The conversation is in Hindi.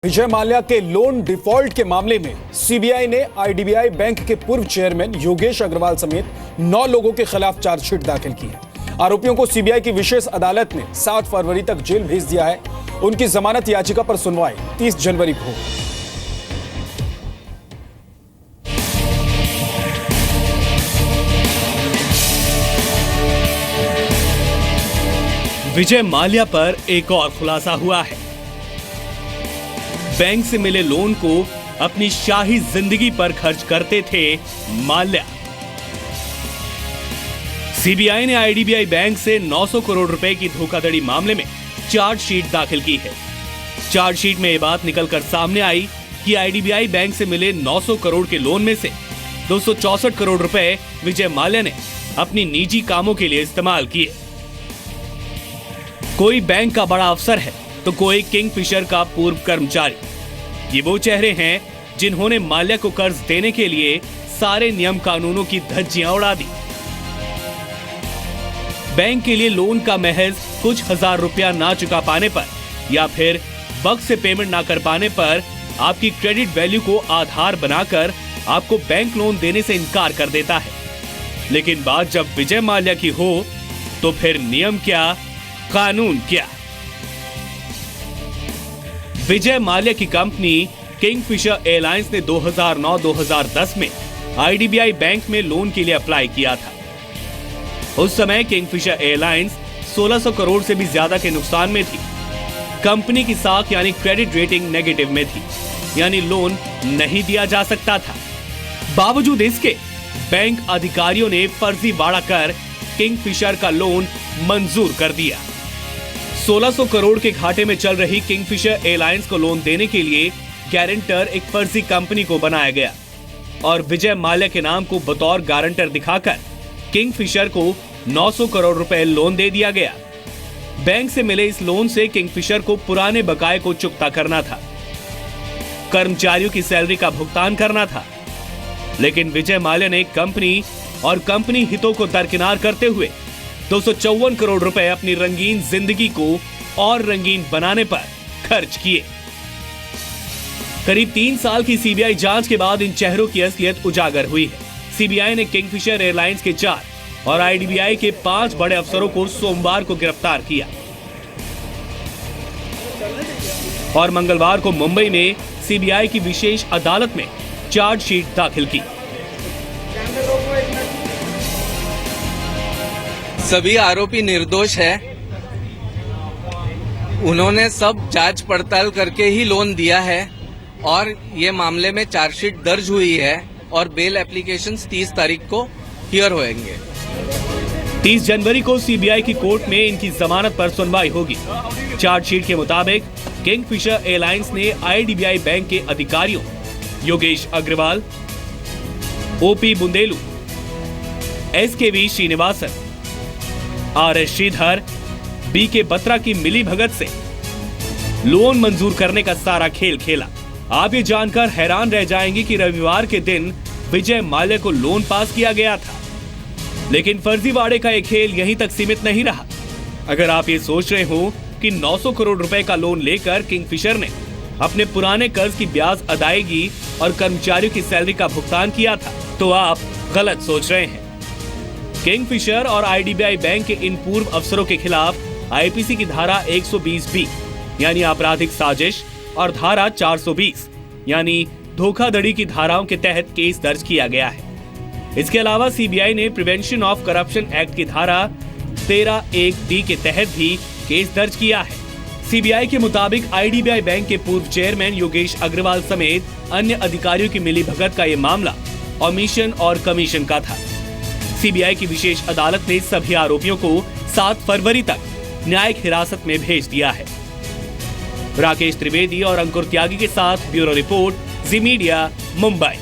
विजय माल्या के लोन डिफॉल्ट के मामले में सीबीआई ने आईडीबीआई बैंक के पूर्व चेयरमैन योगेश अग्रवाल समेत 9 लोगों के खिलाफ चार्जशीट दाखिल की है। आरोपियों को सीबीआई की विशेष अदालत ने 7 फरवरी तक जेल भेज दिया है। उनकी जमानत याचिका पर सुनवाई 30 जनवरी को होगी। विजय माल्या पर एक और खुलासा हुआ है। बैंक से मिले लोन को अपनी शाही जिंदगी पर खर्च करते थे माल्या। सीबीआई ने आईडीबीआई बैंक से 900 करोड़ रुपए की धोखाधड़ी मामले में चार्जशीट दाखिल की है। चार्जशीट में यह बात निकलकर सामने आई कि आईडीबीआई बैंक से मिले 900 करोड़ के लोन में से 264 करोड़ रुपए विजय माल्या ने अपनी निजी कामों के लिए इस्तेमाल किए। कोई बैंक का बड़ा अफसर है तो कोई किंगफिशर का पूर्व कर्मचारी। ये वो चेहरे हैं जिन्होंने माल्या को कर्ज देने के लिए सारे नियम कानूनों की धज्जियां उड़ा दी। बैंक के लिए लोन का महज कुछ हजार रुपया ना चुका पाने पर या फिर वक्त से पेमेंट ना कर पाने पर आपकी क्रेडिट वैल्यू को आधार बनाकर आपको बैंक लोन देने से इनकार कर देता है। लेकिन बात जब विजय माल्या की हो तो फिर नियम क्या, कानून क्या। विजय माल्या की कंपनी किंगफिशर एयरलाइंस ने 2009-2010 में आईडीबीआई बैंक में लोन के लिए अप्लाई किया था। उस समय किंगफिशर एयरलाइंस 1600 करोड़ से भी ज्यादा के नुकसान में थी। कंपनी की साख यानी क्रेडिट रेटिंग नेगेटिव में थी, यानी लोन नहीं दिया जा सकता था। बावजूद इसके बैंक अधिकारियों ने फर्जीवाड़ा कर किंगफिशर का लोन मंजूर कर दिया। 1600 करोड़ के घाटे में चल रही किंगफिशर एयरलाइंस को लोन देने के लिए गारंटर एक फर्जी कंपनी को बनाया गया और विजय माल्या के नाम को बतौर गारंटर दिखाकर किंगफिशर को 900 करोड़ रुपए लोन दे दिया गया। बैंक से मिले इस लोन से किंगफिशर को पुराने बकाये को चुकता करना था, कर्मचारियों की सैलरी का भुगतान करना था। लेकिन विजय माल्या ने कंपनी और कंपनी हितों को दरकिनार करते हुए 254 करोड़ रुपए अपनी रंगीन जिंदगी को और रंगीन बनाने पर खर्च किए। करीब 3 साल की सीबीआई जांच के बाद इन चेहरों की असलियत उजागर हुई है। सीबीआई ने किंगफिशर एयरलाइंस के 4 और आईडीबीआई के 5 बड़े अफसरों को सोमवार को गिरफ्तार किया और मंगलवार को मुंबई में सीबीआई की विशेष अदालत में चार्जशीट दाखिल की। सभी आरोपी निर्दोष है। उन्होंने सब जांच पड़ताल करके ही लोन दिया है और ये मामले में चार्जशीट दर्ज हुई है और बेल एप्लीकेशंस 30 तारीख को हियर होंगे। 30 जनवरी को सीबीआई की कोर्ट में इनकी जमानत पर सुनवाई होगी। चार्जशीट के मुताबिक किंगफिशर एयरलाइंस ने आईडीबीआई बैंक के अधिकारियों Yogesh Agarwal, OP Bundelu, SKV Srinivasan, RS Sridhar, BK Batra की मिली भगत से लोन मंजूर करने का सारा खेल खेला। आप ये जानकर हैरान रह जाएंगे कि रविवार के दिन विजय माल्या को लोन पास किया गया था। लेकिन फर्जीवाड़े का ये खेल यहीं तक सीमित नहीं रहा। अगर आप ये सोच रहे हो कि 900 करोड़ रुपए का लोन लेकर किंगफिशर ने अपने पुराने कर्ज की ब्याज अदायगी और कर्मचारियों की सैलरी का भुगतान किया था, तो आप गलत सोच रहे हैं। किंगफिशर और आईडीबीआई बैंक के इन पूर्व अफसरों के खिलाफ आईपीसी की धारा 120B यानी आपराधिक साजिश और धारा 420 यानी धोखाधड़ी की धाराओं के तहत केस दर्ज किया गया है। इसके अलावा सीबीआई ने प्रिवेंशन ऑफ करप्शन एक्ट की धारा 13(1)D के तहत भी केस दर्ज किया है। सीबीआई के मुताबिक आईडीबीआई बैंक के पूर्व चेयरमैन योगेश अग्रवाल समेत अन्य अधिकारियों की मिलीभगत का ये मामला ओमिशन और कमीशन का था। सीबीआई की विशेष अदालत ने सभी आरोपियों को 7 फरवरी तक न्यायिक हिरासत में भेज दिया है। राकेश त्रिवेदी और अंकुर त्यागी के साथ ब्यूरो रिपोर्ट, जी मीडिया, मुंबई।